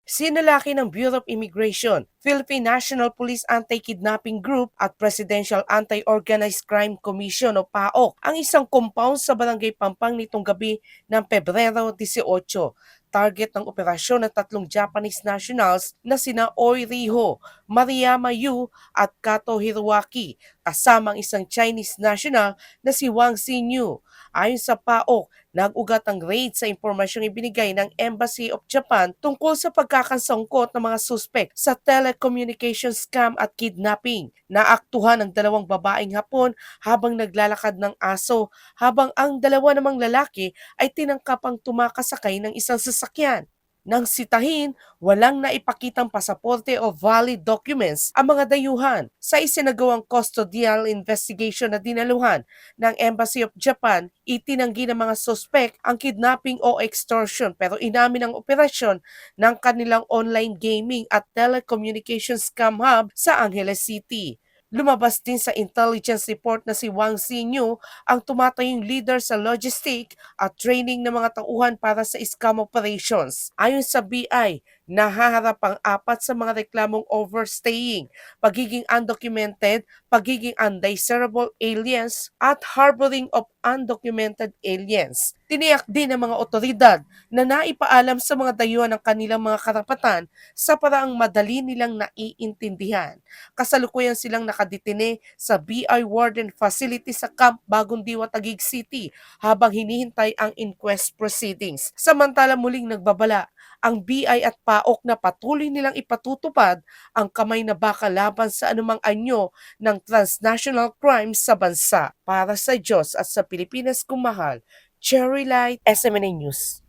Sinalaki ng Bureau of Immigration, Philippine National Police Anti-Kidnapping Group at Presidential Anti-Organized Crime Commission o PAOK ang isang compound sa Barangay Pampang nitong gabi ng Pebrero 18. Target ng operasyon ng tatlong Japanese nationals na sina Oi Riho, Mariyama Yu at Kato Hiroaki kasamang isang Chinese national na si Wang Xinyu. Ayon sa PAOK, nag-ugat ang raid sa impormasyong ibinigay ng Embassy of Japan tungkol sa pagkakasangkot ng mga suspek sa telecommunication scam at kidnapping. Naaktuhan ang dalawang babaeng Hapon habang naglalakad ng aso habang ang dalawa namang lalaki ay tinangkapang tumakasakay ng isang sasakyan. Nang sitahin, walang naipakitang pasaporte o valid documents ang mga dayuhan. Sa isinagawang custodial investigation na dinaluhan ng Embassy of Japan, itinanggi ng mga suspek ang kidnapping o extortion pero inamin ang operasyon ng kanilang online gaming at telecommunication scam hub sa Angeles City. Lumabas din sa intelligence report na si Wang Xinyu ang tumatayong leader sa logistic at training ng mga tauhan para sa scam operations. Ayon sa BI, nahaharap ang apat sa mga reklamong overstaying, pagiging undocumented, pagiging undesirable aliens, at harboring of undocumented aliens. Tiniyak din ng mga otoridad na naipaalam sa mga dayuhan ng kanilang mga karapatan sa paraang madali nilang naiintindihan. Kasalukuyan silang nakadetine sa BI Warden Facility sa Camp Bagong Diwa, Taguig City habang hinihintay ang inquest proceedings. Samantala muling nagbabala ang BI at PAOK na patuloy nilang ipatutupad ang kamay na baka laban sa anumang anyo ng transnational crimes sa bansa. Para sa Diyos at sa Pilipinas kung mahal, Cherry Light, SMNA News.